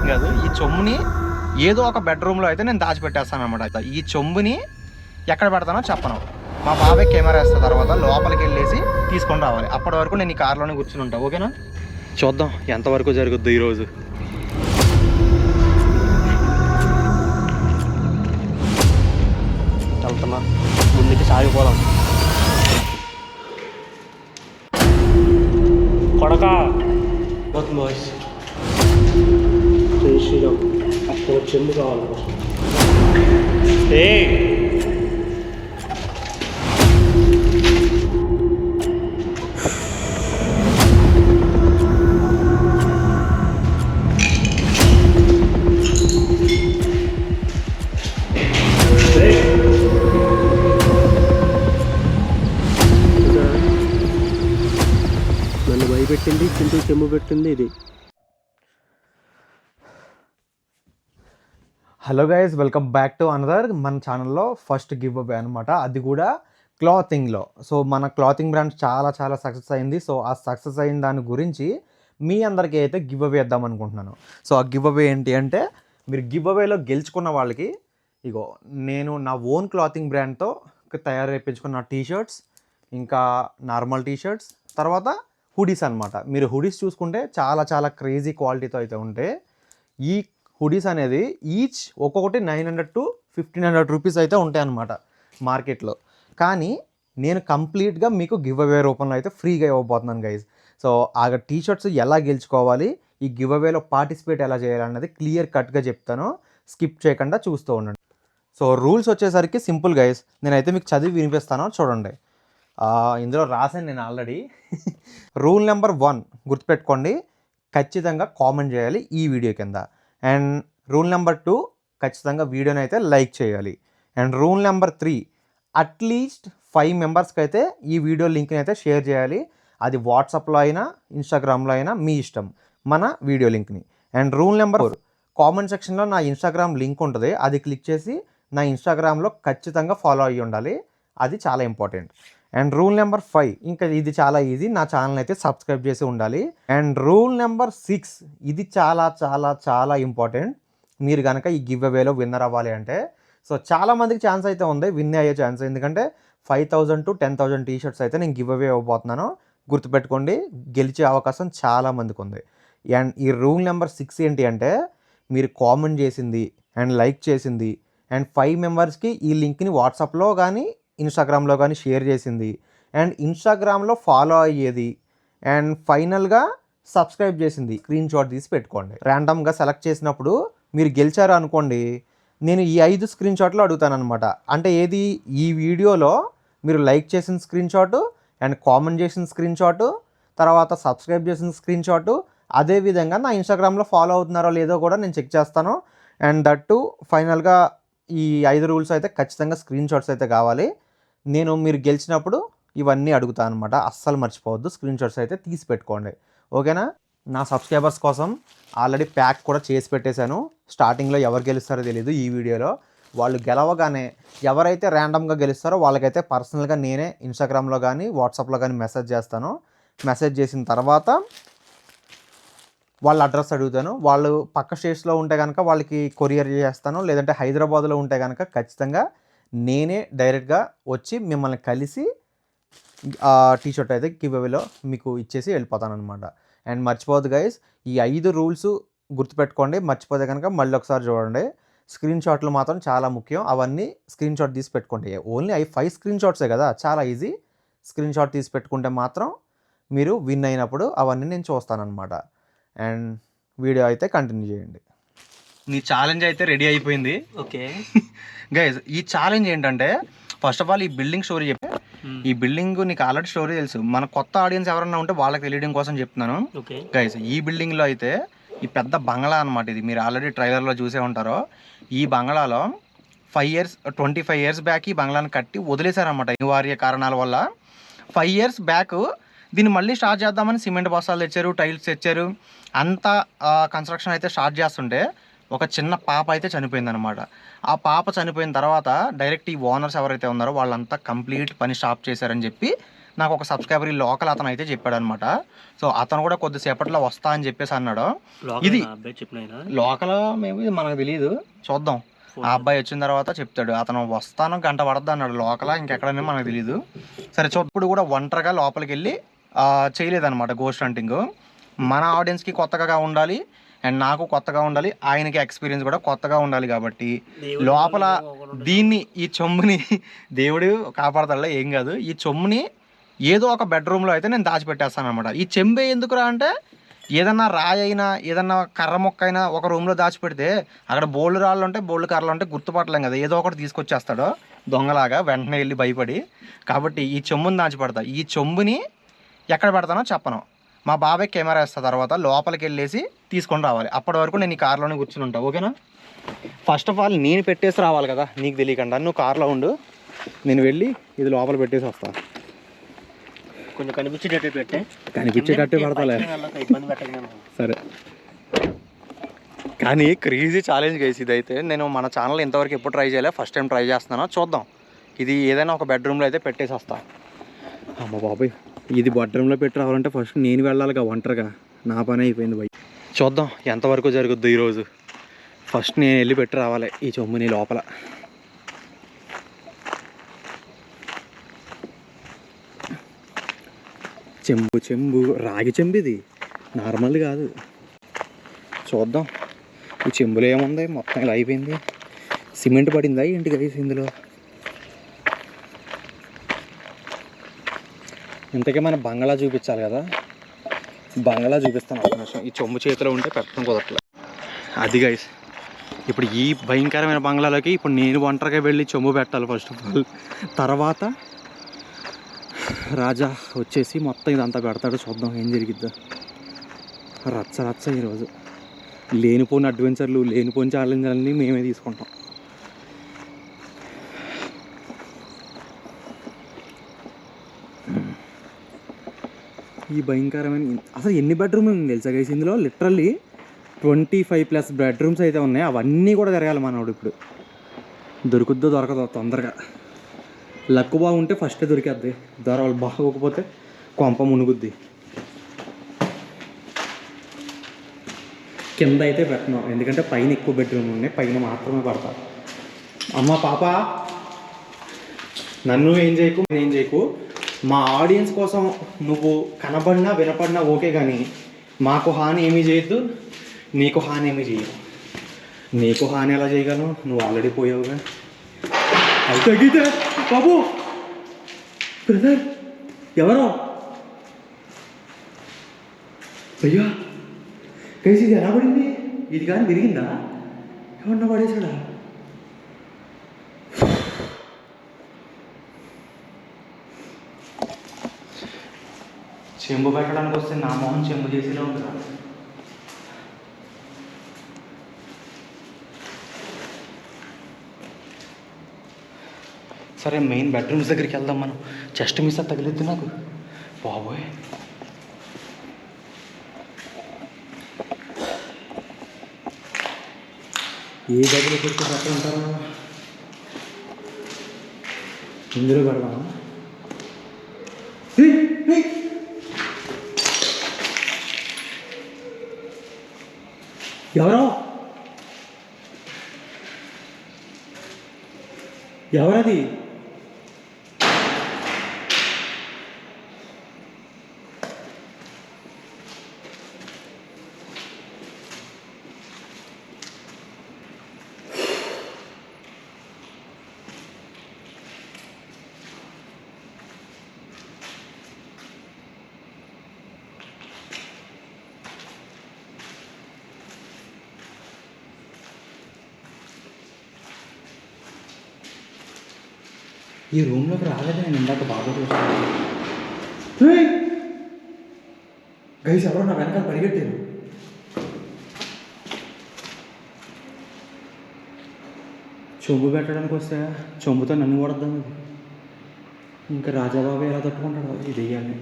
కాదు, ఈ చెంబుని ఏదో ఒక బెడ్రూమ్లో అయితే నేను దాచిపెట్టేస్తాను అనమాట. ఈ చెంబుని ఎక్కడ పెడతానో చెప్పను. మా బాబాయ్ కెమెరా వేస్తా, తర్వాత లోపలికి వెళ్ళేసి తీసుకొని రావాలి. అప్పటి వరకు నేను ఈ కార్లోనే కూర్చుని ఉంటాను. ఓకేనా? చూద్దాం ఎంతవరకు జరుగుద్ది ఈరోజు. వెళ్తున్నా, ముందుకి సాగిపోదాం. కొడకా బాయ్స్, శ్రీరామ్ అక్కడ చెండు కావాలి. నన్ను భయపెట్టింది, చింటూ చెంబు పెట్టింది ఇది. Hello guys, welcome back to another మన ఛానల్లో ఫస్ట్ గివ్ అవే అనమాట. అది కూడా క్లాతింగ్లో. సో మన క్లాతింగ్ బ్రాండ్ చాలా చాలా సక్సెస్ అయింది. సో ఆ సక్సెస్ అయిన దాని గురించి మీ అందరికీ అయితే గివ్ అవే ఇద్దాం అనుకుంటున్నాను. సో ఆ గివ్ అవే ఏంటి అంటే, మీరు గివ్ అవేలో గెలుచుకున్న వాళ్ళకి ఇగో నేను నా ఓన్ క్లాతింగ్ బ్రాండ్తో తయారు చేయించుకున్న టీషర్ట్స్, ఇంకా నార్మల్ టీషర్ట్స్, తర్వాత హుడీస్ అనమాట. మీరు హుడీస్ చూసుకుంటే చాలా చాలా క్రేజీ క్వాలిటీతో అయితే ఉంటే, ఈ హుడీస్ అనేది ఈచ్ ఒక్కొక్కటి 900 to 1500 రూపీస్ అయితే ఉంటాయి అన్నమాట మార్కెట్లో. కానీ నేను కంప్లీట్గా మీకు గివ్ అవే రూపంలో అయితే ఫ్రీగా ఇవ్వబోతున్నాను గైజ్. సో ఆ టీషర్ట్స్ ఎలా గెలుచుకోవాలి, ఈ గివ్ అవేలో పార్టిసిపేట్ ఎలా చేయాలన్నది క్లియర్ కట్గా చెప్తాను. స్కిప్ చేయకుండా చూస్తూ ఉండండి. సో రూల్స్ వచ్చేసరికి సింపుల్ గైజ్, నేనైతే మీకు చదివి వినిపిస్తాను, చూడండి. ఇందులో రాసాను నేను ఆల్రెడీ. రూల్ నెంబర్ 1 గుర్తుపెట్టుకోండి, ఖచ్చితంగా కామెంట్ చేయాలి ఈ వీడియో కింద. అండ్ రూల్ నెంబర్ 2, ఖచ్చితంగా వీడియోని అయితే లైక్ చేయాలి. అండ్ రూల్ నెంబర్ 3, అట్లీస్ట్ 5 మెంబర్స్కి అయితే ఈ వీడియో లింక్ని అయితే షేర్ చేయాలి. అది వాట్సాప్లో అయినా ఇన్స్టాగ్రామ్లో అయినా మీ ఇష్టం, మన వీడియో లింక్ని. అండ్ రూల్ నెంబర్ 4, కామెంట్ సెక్షన్లో నా ఇన్స్టాగ్రామ్ లింక్ ఉంటుంది, అది క్లిక్ చేసి నా ఇన్స్టాగ్రామ్లో ఖచ్చితంగా ఫాలో అయ్యి ఉండాలి. అది చాలా ఇంపార్టెంట్. అండ్ రూల్ నెంబర్ 5, ఇంకా ఇది చాలా ఈజీ, నా ఛానల్ అయితే సబ్స్క్రైబ్ చేసి ఉండాలి. అండ్ రూల్ నెంబర్ 6, ఇది చాలా చాలా చాలా ఇంపార్టెంట్. మీరు కనుక ఈ గివ్ అవేలో విన్నర్ అవ్వాలి అంటే, సో చాలామందికి ఛాన్స్ అయితే ఉంది విన్ అయ్యే ఛాన్స్, ఎందుకంటే 5000 to 10,000 టీషర్ట్స్ అయితే నేను గివ్ అవే ఇవ్వబోతున్నాను. గుర్తుపెట్టుకోండి, గెలిచే అవకాశం చాలామందికి ఉంది. అండ్ ఈ రూల్ నెంబర్ 6 ఏంటి అంటే, మీరు కామెంట్ చేసింది అండ్ లైక్ చేసింది అండ్ 5 మెంబర్స్కి ఈ లింక్ని వాట్సాప్లో కానీ ఇన్స్టాగ్రామ్లో కానీ షేర్ చేసింది, అండ్ ఇన్స్టాగ్రామ్లో ఫాలో అయ్యేది, అండ్ ఫైనల్గా సబ్స్క్రైబ్ చేసింది స్క్రీన్ షాట్ తీసి పెట్టుకోండి. ర్యాండమ్గా సెలెక్ట్ చేసినప్పుడు మీరు గెలిచారు అనుకోండి, నేను ఈ 5 స్క్రీన్ షాట్లు అడుగుతానమాట. అంటే ఏది, ఈ వీడియోలో మీరు లైక్ చేసిన స్క్రీన్ షాటు, అండ్ కామెంట్ చేసిన స్క్రీన్ షాటు, తర్వాత సబ్స్క్రైబ్ చేసిన స్క్రీన్ షాటు, అదేవిధంగా నా ఇన్స్టాగ్రామ్లో ఫాలో అవుతున్నారో లేదో కూడా నేను చెక్ చేస్తాను. అండ్ దట్టు ఫైనల్గా ఈ 5 రూల్స్ అయితే ఖచ్చితంగా స్క్రీన్ షాట్స్ అయితే కావాలి. నేను మీరు గెలిచినప్పుడు ఇవన్నీ అడుగుతాను అనమాట. అస్సలు మర్చిపోవద్దు, స్క్రీన్ షాట్స్ అయితే తీసి పెట్టుకోండి. ఓకేనా? నా సబ్స్క్రైబర్స్ కోసం ఆల్రెడీ ప్యాక్ కూడా చేసి పెట్టేశాను. స్టార్టింగ్లో ఎవరు గెలుస్తారో తెలియదు, ఈ వీడియోలో వాళ్ళు గెలవగానే ఎవరైతే ర్యాండమ్గా గెలుస్తారో వాళ్ళకైతే పర్సనల్గా నేనే ఇన్స్టాగ్రామ్లో కానీ వాట్సాప్లో కానీ మెసేజ్ చేస్తాను. మెసేజ్ చేసిన తర్వాత వాళ్ళ అడ్రస్ అడుగుతాను. వాళ్ళు పక్క స్టేట్స్లో ఉంటే కనుక వాళ్ళకి కొరియర్ చేస్తాను, లేదంటే హైదరాబాద్లో ఉంటే కనుక ఖచ్చితంగా నేనే డైరెక్ట్గా వచ్చి మిమ్మల్ని కలిసి టీషర్ట్ అయితే గివ్ అవేలో మీకు ఇచ్చేసి వెళ్ళిపోతాను అనమాట. అండ్ మర్చిపోవద్దు గైస్, ఈ 5 రూల్స్ గుర్తుపెట్టుకోండి. మర్చిపోతే కనుక మళ్ళీ ఒకసారి చూడండి. స్క్రీన్ షాట్లు మాత్రం చాలా ముఖ్యం, అవన్నీ స్క్రీన్ షాట్ తీసి పెట్టుకోండి. ఓన్లీ 5 స్క్రీన్ షాట్సే కదా, చాలా ఈజీ. స్క్రీన్ షాట్ తీసి పెట్టుకుంటే మాత్రం మీరు విన్ అయినప్పుడు అవన్నీ నేను చూస్తానన్నమాట. అండ్ వీడియో అయితే కంటిన్యూ చేయండి. నీ ఛాలెంజ్ అయితే రెడీ అయిపోయింది. ఓకే గైస్, ఈ ఛాలెంజ్ ఏంటంటే, ఫస్ట్ ఆఫ్ ఆల్ ఈ బిల్డింగ్ స్టోరీ చెప్పి, ఈ బిల్డింగ్ నీకు ఆల్రెడీ స్టోరీ తెలుసు, మన కొత్త ఆడియన్స్ ఎవరన్నా ఉంటే వాళ్ళకి తెలియడం కోసం చెప్తున్నాను. గైస్, ఈ బిల్డింగ్లో అయితే ఈ పెద్ద బంగ్లా అనమాట. ఇది మీరు ఆల్రెడీ ట్రైలర్లో చూసే ఉంటారో. ఈ బంగ్లాలో 25 years బ్యాక్ ఈ బంగ్లాను కట్టి వదిలేశారనమాట అనివార్య కారణాల వల్ల. 5 years బ్యాక్ దీన్ని మళ్ళీ స్టార్ట్ చేద్దామని సిమెంట్ బస్తాలు తెచ్చారు, టైల్స్ తెచ్చారు, అంతా కన్స్ట్రక్షన్ అయితే స్టార్ట్ చేస్తుంటే ఒక చిన్న పాప అయితే చనిపోయిందనమాట. ఆ పాప చనిపోయిన తర్వాత డైరెక్ట్ ఈ ఓనర్స్ ఎవరైతే ఉన్నారో వాళ్ళంతా కంప్లీట్ పని స్టాప్ చేశారని చెప్పి నాకు ఒక సబ్స్క్రైబర్ ఈ లోకల్ అతను అయితే చెప్పాడనమాట. సో అతను కూడా కొద్దిసేపట్లో వస్తా అని చెప్పేసి అన్నాడు. ఇది లోకల్ మేబీ మనకు తెలియదు, చూద్దాం. ఆ అబ్బాయి వచ్చిన తర్వాత చెప్తాడు. అతను వస్తాను గంట పడద్దు అన్నాడు. లోకల్ ఇంకెక్కడనే మనకు తెలియదు. సరే ఇప్పుడు కూడా ఒంటరిగా లోపలికి వెళ్ళి చేయలేదన్నమాట గోస్ట్ హంటింగ్. మన ఆడియన్స్కి కొత్తగా ఉండాలి అండ్ నాకు కొత్తగా ఉండాలి, ఆయనకి ఎక్స్పీరియన్స్ కూడా కొత్తగా ఉండాలి. కాబట్టి లోపల దీన్ని ఈ చొమ్ముని దేవుడు కాపాడతాడులే, ఏం కాదు. ఈ చొమ్ముని ఏదో ఒక బెడ్రూమ్లో అయితే నేను దాచిపెట్టేస్తాను అనమాట. ఈ చెంబే ఎందుకురా అంటే ఏదన్నా రాయి అయినా ఏదన్నా కర్ర మొక్క అయినా ఒక రూమ్లో దాచిపెడితే అక్కడ బోల్డ్ రాళ్ళు ఉంటాయి, బోల్డ్ కర్రలు ఉంటాయి, గుర్తుపట్టలేం కదా. ఏదో ఒకటి తీసుకొచ్చేస్తాడు దొంగలాగా వెంటనే వెళ్ళి భయపడి. కాబట్టి ఈ చెంబుని దాచిపెడతా. ఈ చెంబుని ఎక్కడ పెడతానో చెప్పను. మా బాబాయ్ కెమెరా వేస్తా, తర్వాత లోపలికి వెళ్ళేసి తీసుకొని రావాలి. అప్పటి వరకు నేను ఈ కార్లోనే కూర్చుని ఉంటా, ఓకేనా? ఫస్ట్ ఆఫ్ ఆల్ నేను పెట్టేసి రావాలి కదా నీకు తెలియకుండా. నువ్వు కార్లో ఉండు, నేను వెళ్ళి ఇది లోపల పెట్టేసి వస్తా. కొంచెం కనిపించేటట్టు పడతాలే, సరే. కానీ క్రేజీ ఛాలెంజ్ గైస్ ఇదైతే. నేను మన ఛానల్ ఇంతవరకు ఎప్పుడు ట్రై చేయలే, ఫస్ట్ టైం ట్రై చేస్తున్నాను. చూద్దాం. ఇది ఏదైనా ఒక బెడ్రూమ్లో అయితే పెట్టేసి వస్తా. అమ్మ బాబాయ్, ఇది బెడ్రూమ్లో పెట్టి రావాలంటే ఫస్ట్ నేను వెళ్ళాలిగా ఒంటరిగా. నా పని అయిపోయింది భయ్. చూద్దాం ఎంతవరకు జరుగుద్ది ఈరోజు. ఫస్ట్ నేను వెళ్ళి పెట్టి రావాలి ఈ చొమ్ముని లోపల. చెంబు రాగి చెంబు, ఇది నార్మల్ కాదు. చూద్దాం. ఈ చెంబులో ఏముంది, మొత్తం ఇలా అయిపోయింది. సిమెంట్ పడిందా ఏంటి గైస్ ఇందులో? ఇంతకీ మన బంగ్లా చూపించాలి కదా, బంగ్లా చూపిస్తాను ఒక నిమిషం. ఈ చెంబు చేతిలో ఉంటే పెట్టడం కుదరట్లేదు. అది గైస్, ఇప్పుడు ఈ భయంకరమైన బంగ్లాలోకి ఇప్పుడు నేను ఒంటరిగా వెళ్ళి చెంబు పెట్టాలి ఫస్ట్ ఆఫ్ ఆల్. తర్వాత రాజా వచ్చేసి మొత్తం ఇదంతా పెడతాడు. చూద్దాం ఏం జరిగిద్దో. రచ్చ ఈరోజు. లేనిపోని అడ్వెంచర్లు, లేనిపోని ఛాలెంజ్లన్నీ మేమే తీసుకుంటాం. ఈ భయంకరమైన అసలు ఎన్ని బెడ్రూమ్ ఉంది తెలుసా గైస్ ఇందులో? లిటరల్లీ 25+ బెడ్రూమ్స్ అయితే ఉన్నాయి. అవన్నీ కూడా తిరగాలి మనోడు. ఇప్పుడు దొరుకుద్దో దొరకదో తొందరగా. లక్ బాగుంటే ఫస్టే దొరికేద్ది, దొరకలు బాగోకపోతే కొంప మునుగుద్ది. కింద అయితే పెట్టను, ఎందుకంటే పైన ఎక్కువ బెడ్రూమ్ ఉన్నాయి, పైన మాత్రమే పడతా. అమ్మ పాప నన్ను ఏం చేయకు. మా ఆడియన్స్ కోసం నువ్వు కనబడినా వినపడినా ఓకే, కానీ మాకు హాని ఏమీ చేయొద్దు, నీకు హాని ఏమీ చేయదు. నీకు హాని ఎలా చేయగలను, నువ్వు ఆల్రెడీ పోయావుగా. అయితే గీత బాబు బ్రదర్ ఎవరో అయ్యా కేసీ ఇది ఎలా పడింది? ఇది కానీ విరిగిందా? ఏమన్నా పడేసాడా? చెంబు పెట్టడానికి వస్తే నా మొహం చెంబు చేసేలా ఉందిరా. సరే మెయిన్ బెడ్రూమ్స్ దగ్గరికి వెళ్దాం మనం. చెస్ట్ మిస్ తగిలిద్ది నాకు బాబోయ్. ఏ గదిలో పెట్టి అక్కడ ఉంటారా? ఇందులో పెడదామా? ఎవరది? ఈ రూమ్లోకి రాలేదు. నేను ఇందాక బాగా చూసాను. గైస్ ఎవరో నా వెనకాల పరిగెట్టారు. చెంబు పెట్టడానికి వస్తే చెంబుతో నన్ను కొడద్దాం. ఇంకా రాజాబాబు ఎలా తట్టుకుంటాడు ఇది వెయ్యాలి.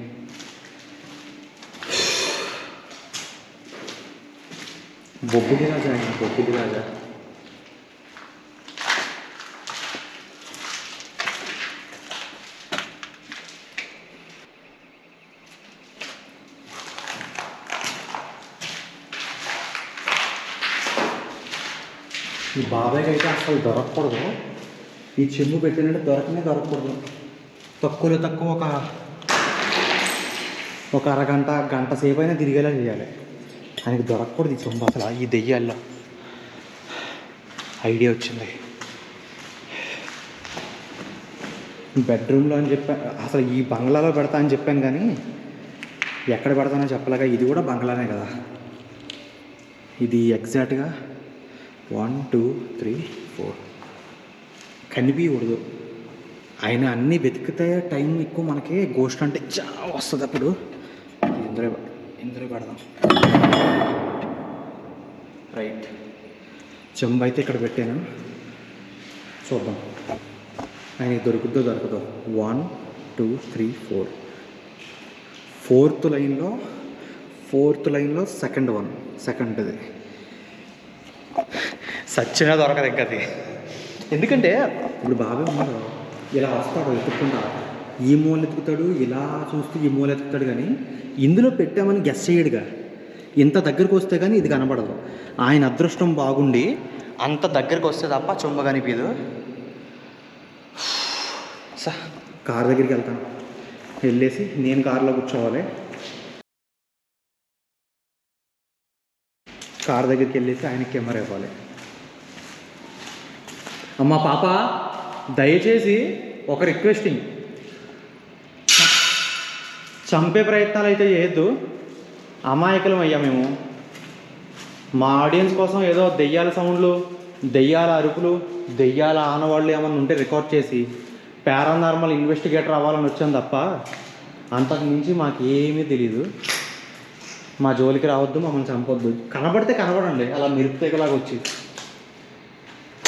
బొబ్బిలి రాజా ఈ బాబాయ్కి అయితే అసలు దొరకకూడదు. ఈ చెంబు పెట్టినట్టు దొరకకూడదు. తక్కువలో తక్కువ ఒక అరగంట గంట సేపు అయినా తిరిగేలా చేయాలి. ఆయనకి దొరకకూడదు ఈ చెంబు. అసలు ఈ దెయ్యాల్లో ఐడియా వచ్చింది. బెడ్రూమ్లో అని చెప్పాను, అసలు ఈ బంగ్లాలో పెడతా అని చెప్పాను కానీ ఎక్కడ పెడతానో చెప్పలేక. ఇది కూడా బంగ్లానే కదా. ఇది ఎగ్జాక్ట్గా 1 2 3 4 కనిపించకూడదు. ఆయన అన్నీ వెతికితే టైం ఎక్కువ మనకి. గోస్ట్ అంటే చాలా వస్తుంది అప్పుడు. ఇందులో పెడదాం. రైట్, చెంబు అయితే ఇక్కడ పెట్టాను. చూద్దాం ఆయనకి దొరుకుద్దో దొరకదో. 1 2 3 4 ఫోర్త్ లైన్లో సెకండ్ది సచ్చినా దొరకదు ఇంకా అది. ఎందుకంటే ఇప్పుడు బాబాయ్ ఉన్నాడు, ఇలా వస్తాడు ఎత్తుక్కుంటా, ఈ మూల ఎత్తుకుతాడు, ఇలా చూస్తూ ఈ మూల ఎత్తుకుతాడు. కానీ ఇందులో పెట్టామని గెస్ చేయడుగా. ఇంత దగ్గరకు వస్తే కానీ ఇది కనబడదు. ఆయన అదృష్టం బాగుండి అంత దగ్గరికి వస్తే తప్ప చొమ్మ కనిపించదు. కార్ దగ్గరికి వెళ్తాను, వెళ్ళేసి నేను కారులో కూర్చోవాలి. కార్ దగ్గరికి వెళ్ళేసి ఆయనకి కెమెరా ఇవ్వాలి. అమ్మ పాప, దయచేసి ఒక రిక్వెస్టింగ్, చంపే ప్రయత్నాలు అయితే చేయొద్దు. అమాయకులం అయ్యా మేము. మా ఆడియన్స్ కోసం ఏదో దెయ్యాల సౌండ్లు, దెయ్యాల అరుపులు, దెయ్యాల ఆనవాళ్ళు ఏమన్నా ఉంటే రికార్డ్ చేసి పారానార్మల్ ఇన్వెస్టిగేటర్ అవ్వాలని వచ్చాను తప్ప అంతకు మించి మాకు ఏమీ తెలీదు. మా జోలికి రావద్దు, మమ్మల్ని చంపొద్దు. కనబడితే కనబడండి, అలా మెరుపుతేలాగా వచ్చి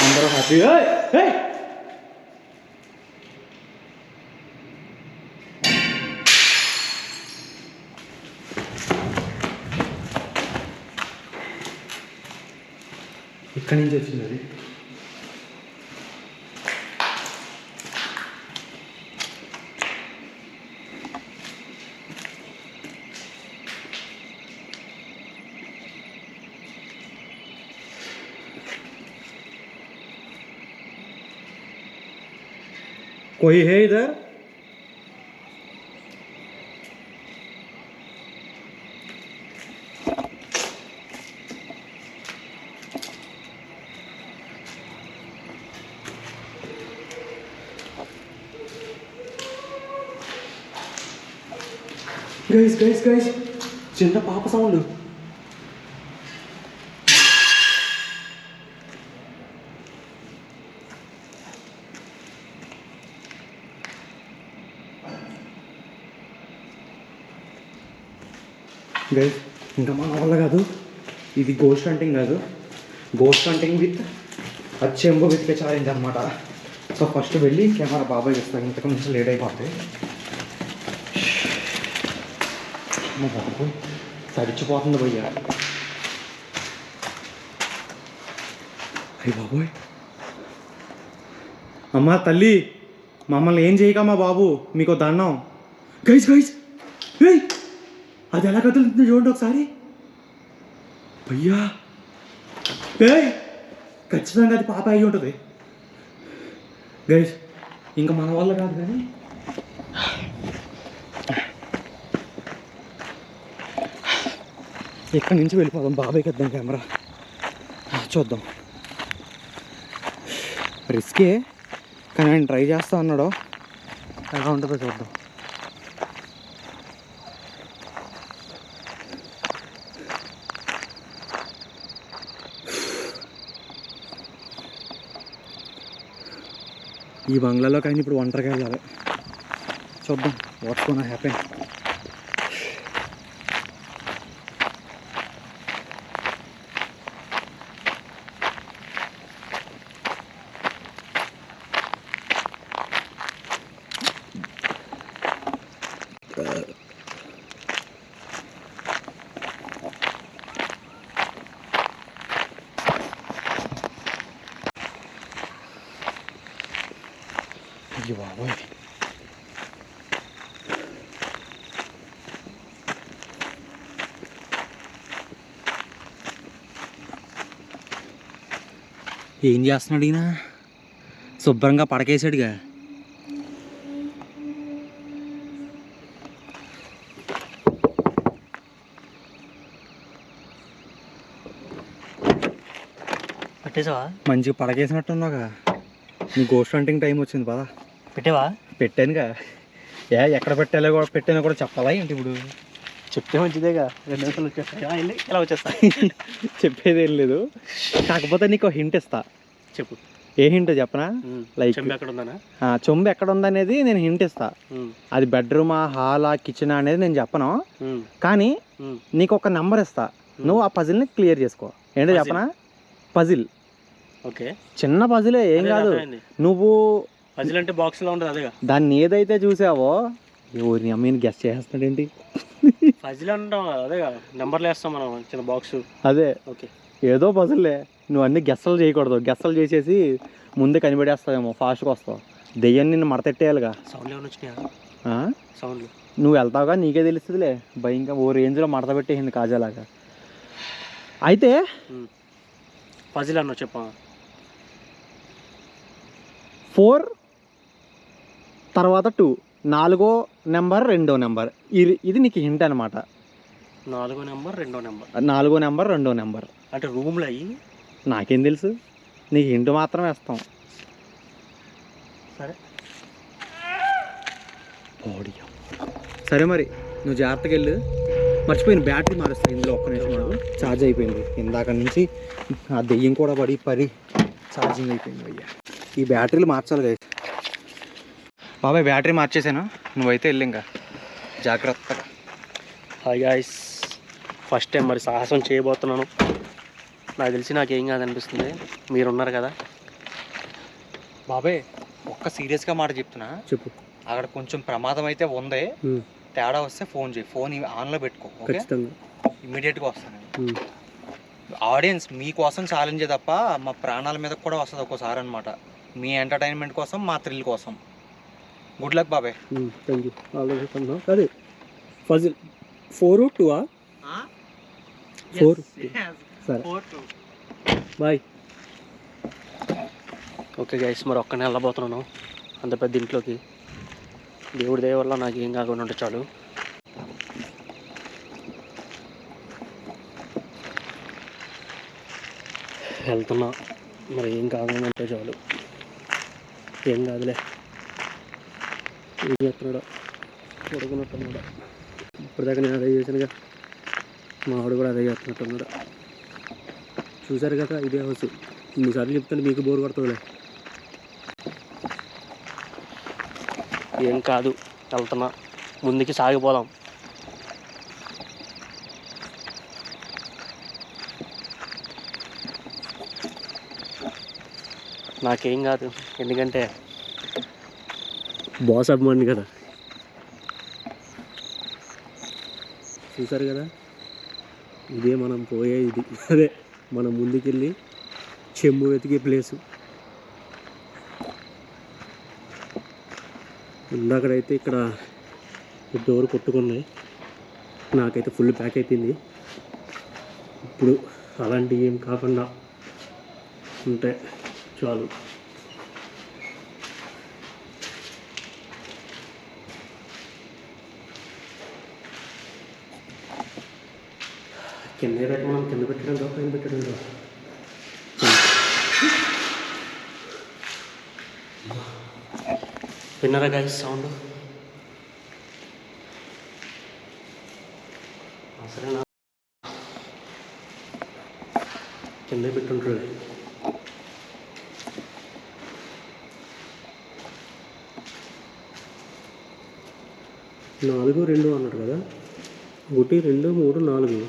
అందరూ హ్యాపీగా. ఇక్కడి నుంచి వచ్చింది అది. कोई है इधर? గైస్ చిన్న పాప సౌండ్. గైస్ ఇంకా మన వల్ల కాదు, ఇది గోస్ట్ హంటింగ్ కాదు, గోస్ట్ హంటింగ్ విత్ చెంబు వెతికే ఛాలెంజ్ అనమాట. సో ఫస్ట్ వెళ్ళి కెమెరా బాబాయ్ ఇస్తాను, ఇంతకు నుంచి లేట్ అయిపోతుంది. మా బాబు తడిచిపోతుంది భయ్యా. అయ్యి బాబోయ్, అమ్మా తల్లి మమ్మల్ని ఏం చేయకమ్మా బాబు, మీకు దండం. గైస్ అది ఎలా కదులుతుంది చూడండి ఒకసారి. భయ్యా ఖచ్చితంగా అది పాప అయ్యి ఉంటుంది. గైస్ ఇంకా మన వల్ల కాదు కానీ ఇక్కడి నుంచి వెళ్ళిపోదాం. బాబాయ్కి ఇద్దాం కెమెరా, చూద్దాం. రిస్కే కానీ ఆయన ట్రై చేస్తా అన్నాడు, ఎలా ఉంటుందో చూద్దాం. ఈ బంగ్లాలోకి ఆయన ఇప్పుడు ఒంటరిగా వెళ్ళాలి. చూద్దాం వాట్స్ గోనా హ్యాపెన్. అయ్యో బాబోయ్, ఏం చేస్తున్నాడు ఈయన? శుభ్రంగా పడకేసాడుగా. పెట్టేసావా? మంచిగా పడకేసినట్టున్నావుగా. నీ గోస్ట్ హంటింగ్ టైం వచ్చింది పదా. పెట్టావా? పెట్టానుగా. ఎక్కడ పెట్టాలో కూడా పెట్టానో కూడా చెప్పాలా ఏంటి ఇప్పుడు? చెప్తే మంచిదేగా, 2 నిమిషాలు వచ్చేస్తాయి. ఎలా వచ్చేస్తాయి? చెప్పేది ఏం లేదు, కాకపోతే నీకు హింట్ ఇస్తా. చెప్పు. ఏ హింట్ చెప్పనా? లైక్ చెంబు ఎక్కడ ఉందనా? చెంబు ఎక్కడ ఉందనేది నేను హింట్ ఇస్తా. అది బెడ్రూమా, హాలా, కిచెన్ అనేది నేను చెప్పను, కానీ నీకు ఒక నెంబర్ ఇస్తా. నువ్వు ఆ పజిల్ని క్లియర్ చేసుకో. ఏంటో చెప్పనా? పజిల్. ఓకే, చిన్న పజిలే, ఏం కాదు. నువ్వు పజిల్ అంటే బాక్స్ లో ఉంటుంది అదేగా. దాన్ని ఏదైతే చూసావో ఎవరిని అమ్మని గెస్ట్ చేస్తాడేంటి? పజిల్ అంటాం అదేగా, నెంబర్లు వేస్తాం మనం, చిన్న బాక్స్. అదే. ఓకే, ఏదో పజిల్లే. నువ్వు అన్ని గెస్సలు చేయకూడదు. గెస్సలు చేసేసి ముందే కనిపెట్టేస్తావేమో, ఫాస్ట్గా వస్తావు. దెయ్యాన్ని నిన్ను మడతెట్టేయాలిగా. సౌండ్లు ఏమైనా వచ్చినాయా? సౌండ్లు నువ్వు వెళ్తావుగా, నీకే తెలుస్తుందిలే. భయంగా ఓ రేంజ్లో మడత పెట్టేసింది కాజాలాగా. అయితే పజిల్ అన్నా చెప్పా. 4 తర్వాత 2, 4వ నెంబర్ 2వ నెంబర్. ఇది నీకు హింట్ అనమాట. 4వ నెంబర్ 2వ నెంబర్. 4వ నెంబర్ 2వ నెంబర్ అంటే రూమ్లో అయ్యి నాకేం తెలుసు, నీకు హింట్ మాత్రం వేస్తాం. సరే సరే మరి నువ్వు జాగ్రత్తగా వెళ్ళు. మర్చిపోయిన బ్యాటరీ మారుస్తాను ఇందులో, ఒక్క నిమిషం. ఛార్జ్ అయిపోయింది ఇందాక నుంచి, ఆ దెయ్యం కూడా పడి ఛార్జింగ్ అయిపోయింది. అయ్యా ఈ బ్యాటరీలు మార్చాలి కదా బాబాయ్. బ్యాటరీ మార్చేసాను, నువ్వైతే వెళ్ళి ఇంకా జాగ్రత్తగా. హాయ్ గాయ్స్, ఫస్ట్ టైం మరి సాహసం చేయబోతున్నాను. నాకు తెలిసి నాకేం కాదనిపిస్తుంది, మీరున్నారు కదా. బాబాయ్ ఒక్క సీరియస్గా మాట చెప్తున్నా, చెప్పు. అక్కడ కొంచెం ప్రమాదం అయితే ఉంది. తేడా వస్తే ఫోన్ చేయి. ఫోన్ ఆన్లో పెట్టుకో. ఖచ్చితంగా ఇమీడియట్గా వస్తాను. ఆడియన్స్ మీకోసం ఛాలెంజ్ తప్ప మా ప్రాణాల మీద కూడా వస్తుంది ఒక్కోసారి అనమాట. మీ ఎంటర్టైన్మెంట్ కోసం, మా థ్రిల్ కోసం. గుడ్ లక్ బాబాయ్. Thank you. ఆల్రెడీ అదే ఫజిల్ 4 2 4. సరే బాయ్. ఓకే గైస్, మరి ఒక్కనే వెళ్ళబోతున్నాను అంత పెద్ద ఇంట్లోకి. దేవుడి దయ వల్ల నాకు ఏం కాకుండా ఉంటే చాలు. వెళ్తున్నా, మరి ఏం కాకుండా ఉంటే చాలు. ఏం కాదులే. ఏం చేస్తున్నాడు? పడుకున్నట్టున్నాడు. ఇప్పటిదాకా నేను అదే చేశానుగా, మా వాడు కూడా అదే చేస్తున్నట్టున్నాడు. చూసారు కదా, ఇదే హౌస్. ఇన్నిసార్లు చెప్తాను, మీకు బోర్ కొడుతుందిలే. ఏం కాదు, వెళ్తున్నా, ముందుకి సాగిపోదాం. నాకేం కాదు, ఎందుకంటే బాస్ అభిమాని కదా. చూసారు కదా, ఇదే మనం పోయే ఇది. అదే మనం ముందుకెళ్ళి చెంబు వెతికే ప్లేసు. ఇందాకడైతే ఇక్కడ డోర్ కొట్టుకున్నాయి, నాకైతే ఫుల్ ప్యాక్ అయిపోయింది. ఇప్పుడు అలాంటివి ఏం కాకుండా ఉంటే చాలు. కింద పెట్టడం, కింద పెట్టడం, పైన పెట్టడం. విన్నారా గైస్ సౌండ్? సరేనా, కింద పెట్టుంటారు. 4 2 అన్నాడు కదా. 1 2 3 4 2.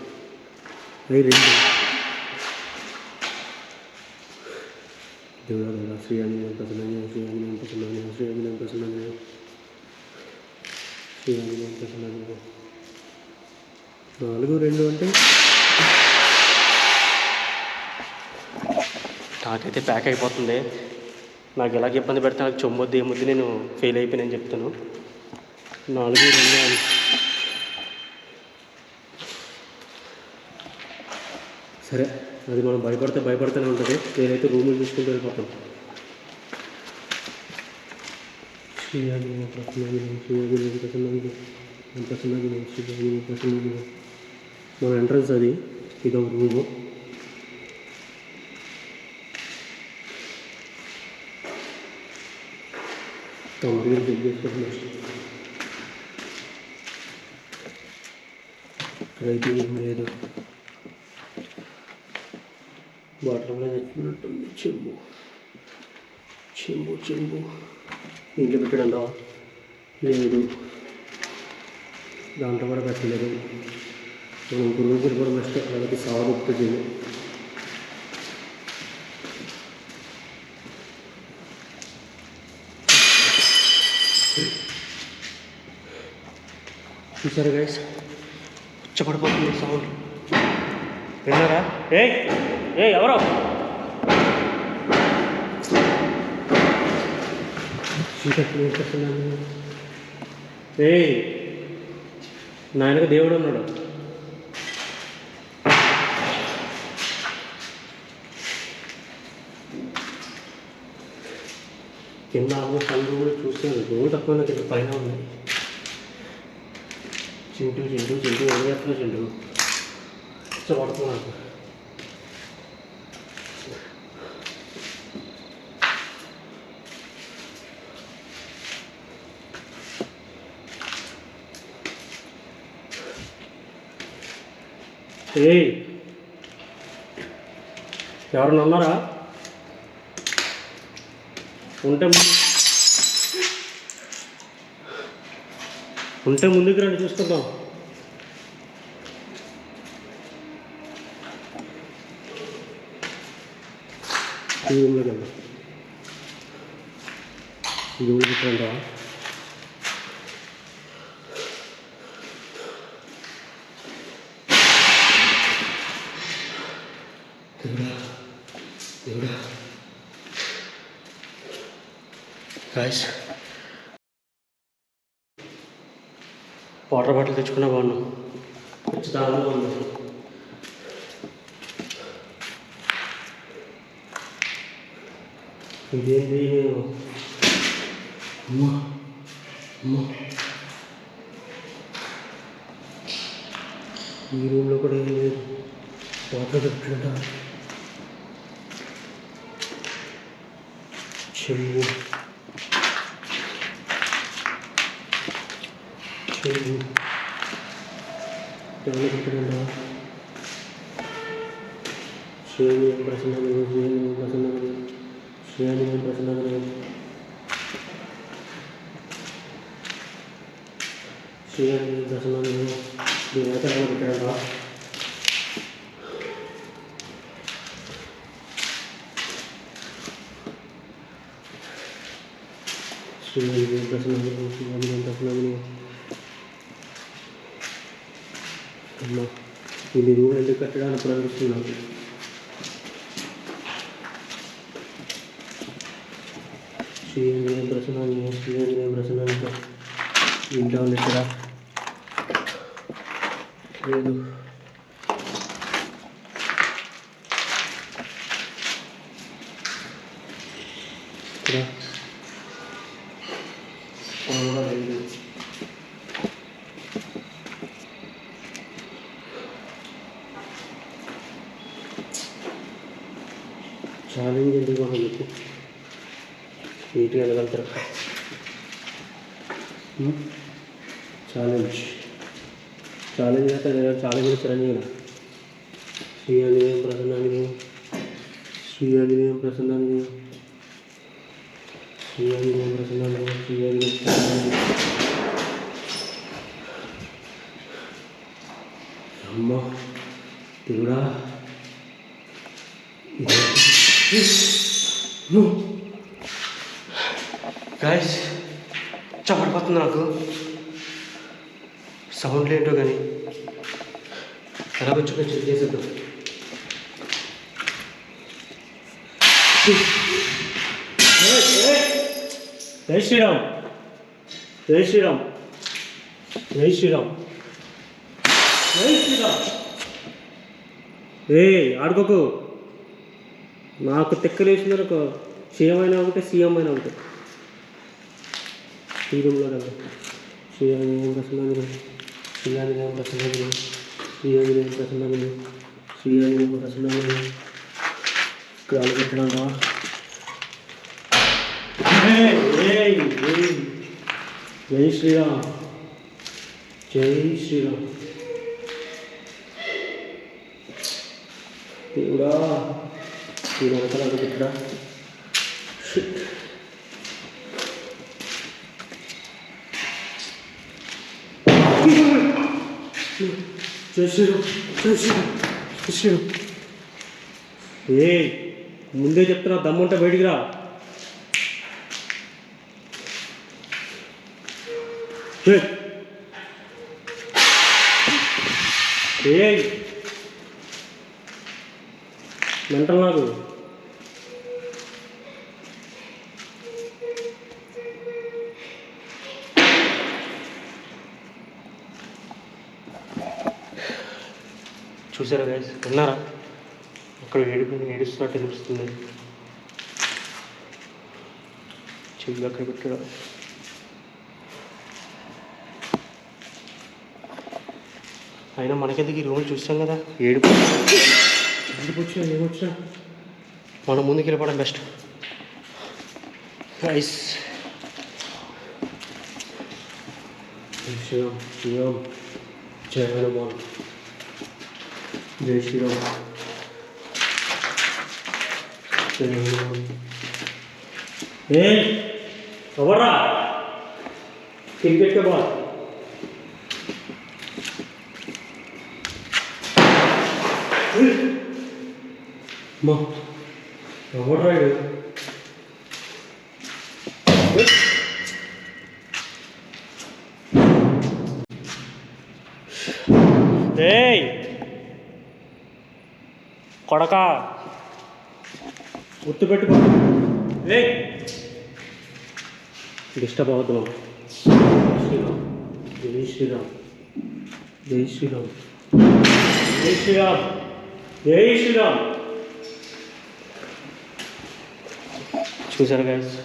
దేవుడా దేవుడా, శ్రీ ఆంజనేయ ప్రసన్న, శ్రీ ఆంజనేయ ప్రసన్న, శ్రీ ఆంజనేయ ప్రసన్న, శ్రీ ఆంజనేయ ప్రసన్న. 4 2 అంటే నాకైతే ప్యాక్ అయిపోతుంది. నాకు ఎలాగ ఇబ్బంది పెడితే నాకు చొమ్మొద్దు ఏమొద్దు, నేను ఫెయిల్ అయిపోయినని చెప్తాను. 4 2 అని సరే, అది మనం భయపడితేనే ఉంటుంది. నేనైతే రూములు చూసుకుంటూ వెళ్ళిపోతాను. మన ఎంట్రన్స్ అది, ఇదో రూము. తొందరగా చెక్ చేసుకుంటున్నాం. ఇక్కడైతే ఏం లేదు. వాటర్లో తెచ్చుకున్నట్టుంది. చెంబు ఇంట్లో పెట్టడం లేదు, దాంట్లో కూడా పెట్టలేదు. మనం గురువుకి కూడా బెస్ట్, అలాగే సాగుతుంది. చూసారా గైస్, ఉచ్చపడిపోతుంది సౌండ్. విన్నారా? ఏ ఎవరో నాయనకు దేవుడు ఉన్నాడు. కింద ఆల్మోస్ట్ అన్ని రూములు చూస్తాను. రూములు తక్కువ కింద పైన ఉన్నాయి. చింటూ ఏం చేస్తున్నా చింటూ పడుతున్నాను. ఎవరన్నా ఉన్నారా? ఉంటే ముందుకు రండి, చూసుకుందాం. ఈ రూమ్లోకి వెళ్దాం. ఈ రూమ్లో పెట్టండి. గాయ్స్, వాటర్ బాటిల్ తెచ్చుకున్నా బాగున్నాం. ఖచ్చితంగా ఉంది. ఇదేంటి? అమ్మా ఈ రూమ్లో కూడా ఏం లేదు. వాటర్ పెట్టుకుంటా. చెంబు ఎవరు పెట్టుకుంటా. శ్రేణి ప్రసన్నగరం నేనైతే ఎవరు పెట్టాడా. అమ్మా, ఇది రూమ్ ఎందుకు కట్టడానికి ఇప్పుడు అనిపిస్తున్నాను. శ్రీరంజనేయం ప్రసన్నానికి ఇంట్లో ఉంది ఇక్కడ లేదు. ఇక్కడ లేదు. ఛాలెంజ్ ఎందుకు మీకు నీట్గా వెళ్ళగలుగుతారు. ఛాలెంజ్ అయితే ఛాలెంజ్ చిరంజీవి. శ్రీరంజనేయం ప్రసన్నాన్ని అమ్మ దేవుడా, గాయ్స్ చప్పడిపోతుంది నాకు. సౌండ్ ఏంటో కానీ ఎలాగొచ్చు చెక్ చేసేద్దాం. జై శ్రీరామ్, జై శ్రీరామ్, జై శ్రీరామ్, జై శ్రీరామ్. ఆడుకోకు. నాకు తెక్కలేసిందని ఒక సీఎం అయినా ఒకటే, సీఎం అయినా ఒకటే. ఈ రూమ్లో కదా శ్రీఆంజనేయం ప్రసన్నం, శ్రీఆంజనేయం ప్రసన్నం, శ్రీఆంజనేయం ప్రసన్నం, శ్రీఆంజనేయం ప్రసన్నం. ఇక్కడ పెట్టడంట. జై శ్రీరామ్, జై శ్రీరామ్. దేవుడా ఈ వెనకాల ఇక్కడ జై శ్రీరామ్, జై శ్రీరామ్, జై శ్రీరామ్. ముందే చెప్తున్నా, దమ్ముంటే బయటికి రా. మెంటల్ నాకు. చూసారా గైస్, విన్నారా? అక్కడ ఏడుస్తున్నట్టు అనిపిస్తుంది. చెవి అక్కడ పెట్టాడు. అయినా మనకెందుకు ఈ రూమ్ చూస్తాం కదా, ఏడుపు వచ్చినా ఏమొచ్చినా మనం ముందుకు వెళ్ళిపోవడం బెస్ట్ గైస్. శ్రీరామ్, శ్రీరామ్, జై హనుమాన్, జై శ్రీరామ్, జై హనుమాన్. ఎవరా క్రికెట్ బాల్? మా ఎవరు రాడు? కొడక గుర్తుపెట్టుకో, డిస్టర్బ్ అవుతున్నాం. శ్రీరామ్, జై శ్రీరామ్, జై శ్రీరామ్, జై శ్రీరామ్, జై శ్రీరామ్. చూసారు గైస్,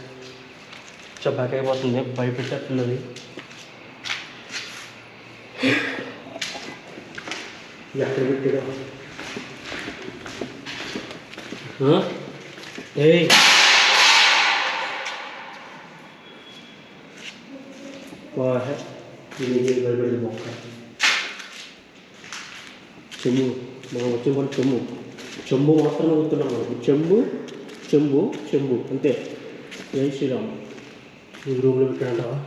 బ్యాక్ అయిపోతుంది, భయపెట్టేస్తున్నది. ఎక్కడ పెట్టాడు? భయపడేది మొక్క. చెంబు మనం వచ్చిన కూడా చెంబు మాత్రమే గుర్తున్నాం మనకు. చెంబు చెంబు చెంబు అంతే. జై శ్రీరామ్. ఈ రూమ్లో పెట్టాడంటావా?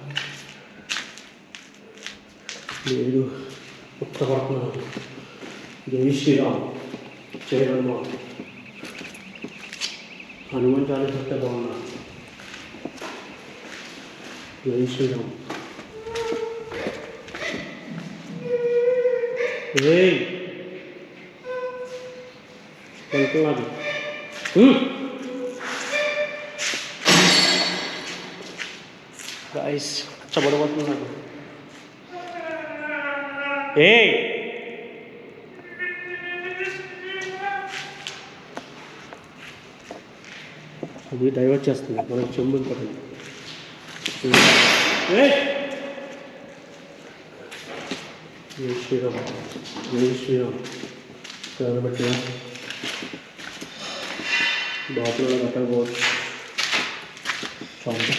లేదు, ఉత్తపడుతున్నాను. జై శ్రీరామ్, జై హనుమాన్. హనుమాన్ చాలా చెప్తే బాగున్నా. జై శ్రీరామ్. వెళ్తున్నాను. గాయస్ చబడబోతున్నాడు. అది డైవర్ట్ చేస్తుంది మనకు చెంబు పడింది. జై శ్రీరామ్, జై శ్రీరామ్. కాబట్టి బాపులో కట్టకపోవచ్చు. చాలు.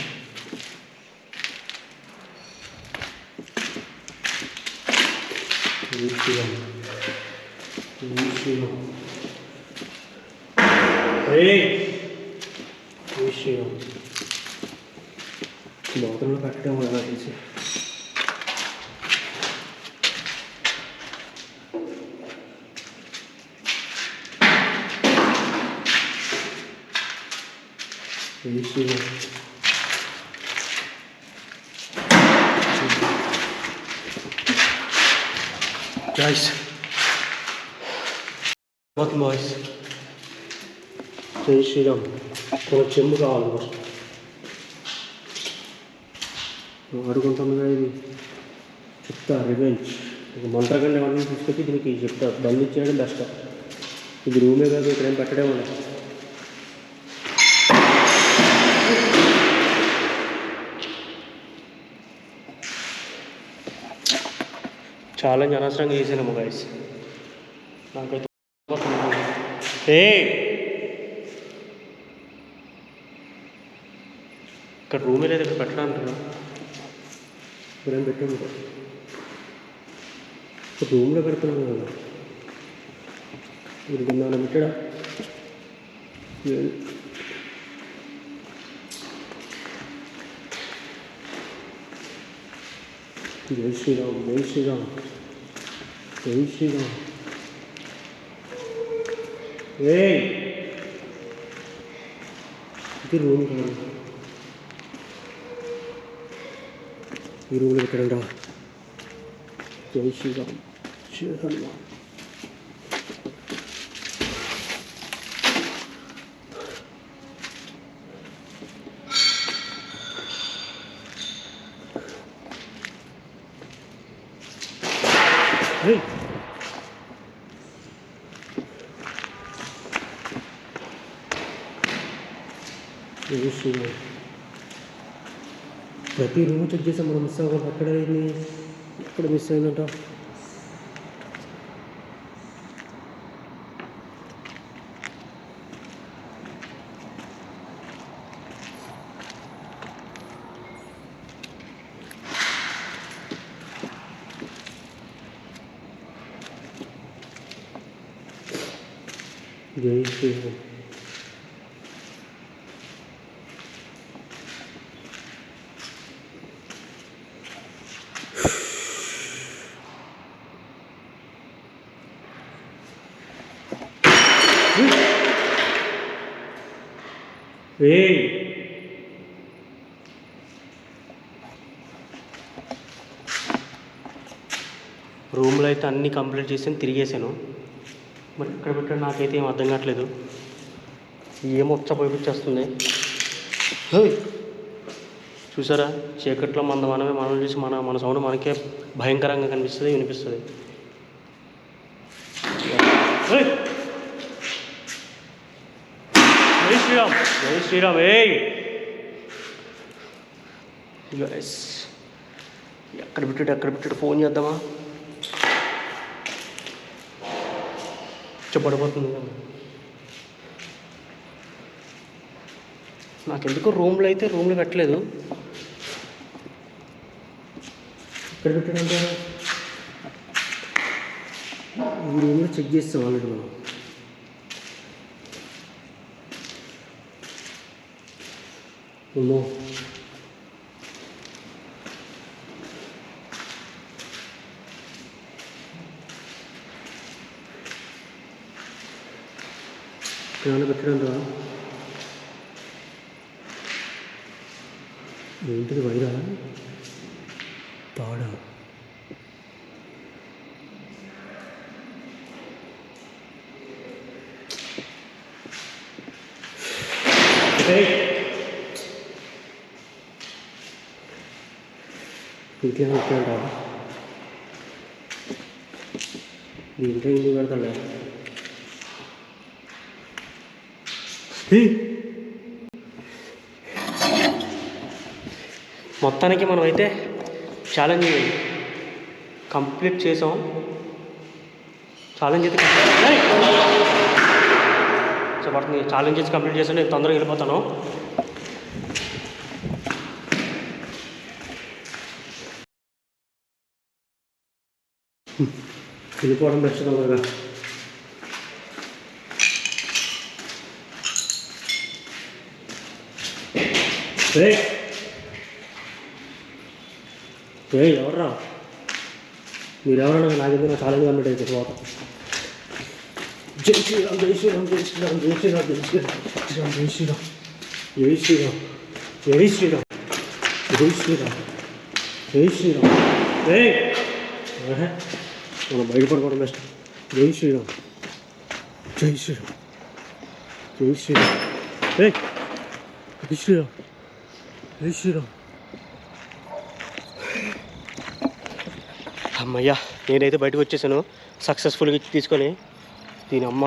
జై శ్రీరామ్, జై శ్రీరామ్, జై శ్రీరామ్. బాపులో కట్టడం ఎలా తెలిసి. జై శ్రీరామ్. Guys, what noise? జై శ్రీరామ్. ఒక చెంబు కావాలి ఫస్ట్. ఆడుకుంటాం కదా, ఇది చెప్తా రివెంజ్. ఒక మంటగండి ఎవరిని తీసుకొచ్చి దీనికి చెప్తా బంద్ ఇచ్చేయడం బెస్ట్. ఇది రూమే కాదు, ఇక్కడ ఏం పెట్టడే ఉండే. ఛాలెంజ్ అనవసరంగా చేసాను గైస్. నాకైతే ఇక్కడ రూమే లేదు, ఇక్కడ పెట్టడం అంటారు. ఇప్పుడేం పెట్టాము, రూమ్లో పెడుతున్నాను కదా. ఇది కింద పెట్టడా? జై శ్రీరామ్, జై శ్రీరామ్, జై శ్రీరామ్. ఇది రూమ్ కాదు, ఈ రూమ్లో పెట్టడం రా. జై శ్రీరామ్, జై హనుమాన్. జై శ్రీరామ్. ప్రతి రూమ్ చెక్ చేసాం మనం, మిస్ అవ్వకుండా. ఎక్కడ అయింది, ఎక్కడ మిస్ అయిందంట. జై శ్రీరామ్. రూమ్లో అయితే అన్నీ కంప్లీట్ చేసాను, తిరిగేసాను. మరి ఎక్కడ పెట్టాడు నాకైతే ఏం అర్థం కావట్లేదు. ఏమో పోయిపించేస్తుంది. చూసారా, చీకట్లో మనం చూసి మన సౌండ్ మనకే భయంకరంగా కనిపిస్తుంది, వినిపిస్తుంది. జై శ్రీరామ్, జై శ్రీరామ్. ఎక్కడ పెట్టాడు ఫోన్ చేద్దామా? పడిపోతుంది. నాకెందుకో రూమ్లో పెట్టలేదు. ఎక్కడ పెట్టాడంటే ఈ రూమ్లో చెక్ చేస్తాం ఆల్రెడీ మనం. అమ్మో, ఏమైనా పెట్టడం రా. ఏంటిది, వైరా తాడా? ఇంకేం పెట్టాడా? దీంట్లో ఎందుకు పెడతాడా? మొత్తానికి మనం అయితే ఛాలెంజ్ కంప్లీట్ చేసాం. ఛాలెంజ్ అయితే చెప్పండి, ఛాలెంజ్ చేసి కంప్లీట్ చేసాను. నేను తొందరగా వెళ్ళిపోతాను. వెళ్ళిపోవడం బెస్ట్ తొందరగా. ఎవర్రా మీరు? ఎవరన్నా నాకెందుకు నా ఛాలెంజ్ కంప్లీట్ అయితే పోతా. జై శ్రీరామ్, జై శ్రీరామ్, జై శ్రీరామ్, జై శ్రీరామ్, జై శ్రీరామ్, జై శ్రీరామ్, జై శ్రీరామ్, జై శ్రీరామ్, జై శ్రీరామ్, జై శ్రీరామ్. మనం బయటపడుకోవడం బెస్ట్. జై శ్రీరామ్, జై శ్రీరామ్, జై శ్రీరామ్, జై శ్రీరామ్, జై శ్రీరామ్. అమ్మయ్యా, నేనైతే బయటకు వచ్చేసాను సక్సెస్ఫుల్గా తీసుకొని. దీని అమ్మ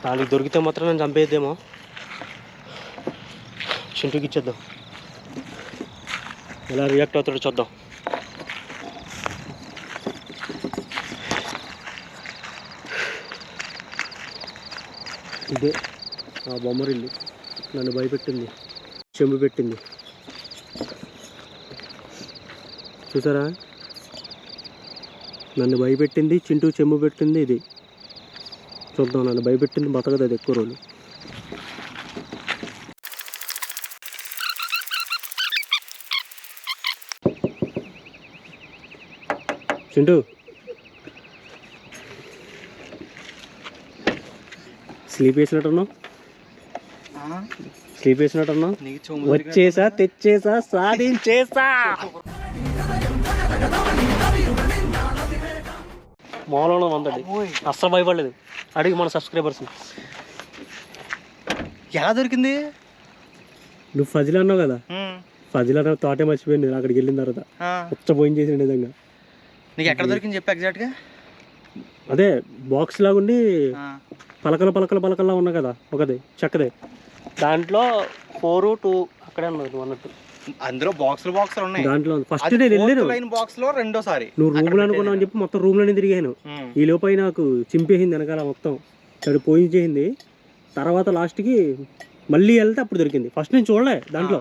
దానికి దొరికితే మాత్రం నేను చంపేద్దేమో. చింటూకి ఇచ్చేద్దాం, ఎలా రియాక్ట్ అవుతాడో చూద్దాం. ఇదే ఆ బొమ్మరిల్లు నన్ను భయపెట్టింది, చెంబు పెట్టింది. చూసారా, నన్ను భయపెట్టింది, చింటూ చెంబు పెట్టింది. ఇది చూద్దాం, నన్ను భయపెట్టింది బతకదు అది ఎక్కువ రోజులు. చింటూ స్లీప్ వేసినట్టున్నావు, స్లీప్ వేసినట్టున్నావు. వచ్చేసా, తెచ్చేసా, సాధించేసా. మామూలు ఉందండి, అస్సలు భయపడలేదు. అడిగి మన సబ్స్క్రైబర్స్ ఎలా దొరికింది? నువ్వు ఫజిల్ అన్నావు కదా, ఫజిల్ అన్న తోటే మర్చిపోయింది. నేను అక్కడికి వెళ్ళిన తర్వాత ఉచ్చపోయిన చేసిన విధంగా. నీకు ఎక్కడ దొరికింది చెప్పు ఎగ్జాక్ట్గా. అదే బాక్స్ లాగుండి పలకల్లా ఉన్నా కదా, ఒకది చెక్కదే, దాంట్లో 4, 2 అక్కడే ఉన్నది నువ్వు అన్నట్టు. అందులో బాక్సులు ఉన్నాయి. దాంట్లో ఫస్ట్ నేను వెళ్ళాను, బాక్స్ లో రెండోసారి నువ్వు రూమ్ లో అనుకున్నావు అని చెప్పి మొత్తం రూమ్ లోనే తిరిగాను. ఈ లోపై నాకు చింపేసింది వెనకాల మొత్తం, సరే పోయించేసింది. తర్వాత లాస్ట్కి మళ్ళీ వెళ్తే అప్పుడు దొరికింది. ఫస్ట్ నేను చూడలే, దాంట్లో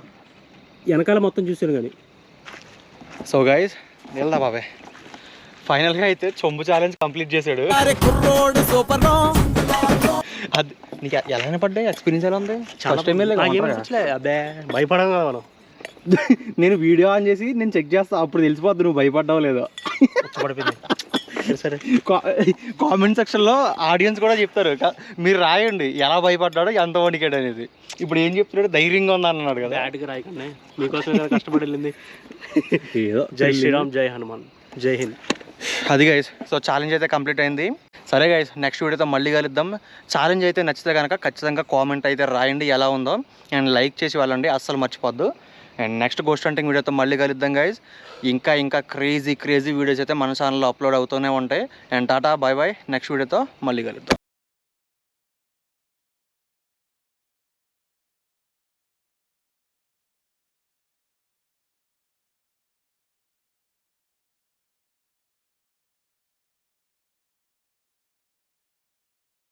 వెనకాల మొత్తం చూసాను కానీ. సో గైస్ వెళ్దా బాబాయ్, ఫైనల్గా అయితే చొంబు ఛాలెంజ్ కంప్లీట్ చేశాడు. అది నీకు ఎలా పడ్డాయి, ఎక్స్పీరియన్స్ ఎలా ఉంది? అదే భయపడం కదా మనం. నేను వీడియో ఆన్ చేసి నేను చెక్ చేస్తా, అప్పుడు తెలిసిపోద్ది నువ్వు భయపడ్డావు లేదో. పడిపోయింది. సరే, కామెంట్ సెక్షన్లో ఆడియన్స్ కూడా చెప్తారు, మీరు రాయండి ఎలా భయపడ్డాడో, ఎంత వణికాడు అనేది. ఇప్పుడు ఏం చెప్తున్నాడు, ధైర్యంగా ఉందా అన్నాడు కదా. బ్యాట్గా రాయకండి, మీకోసం కష్టపడి వెళ్ళింది. ఏదో జై శ్రీరామ్, జై హనుమాన్, జై హింద్. అది గైస్, సో ఛాలెంజ్ అయితే కంప్లీట్ అయింది. సరే గైస్, నెక్స్ట్ వీడియోతో మళ్ళీ కలుద్దాం. ఛాలెంజ్ అయితే నచ్చితే కనుక ఖచ్చితంగా కామెంట్ అయితే రాయండి ఎలా ఉందో, అండ్ లైక్ చేసి వెళ్ళండి, అస్సలు మర్చిపోద్దు. అండ్ నెక్స్ట్ గోస్ట్ హంటింగ్ వీడియోతో మళ్ళీ కలుద్దాం గైస్. ఇంకా క్రేజీ వీడియోస్ అయితే మన ఛానల్లో అప్లోడ్ అవుతూనే ఉంటాయి. And tata, bye bye. Next వీడియోతో మళ్ళీ కలుద్దాం.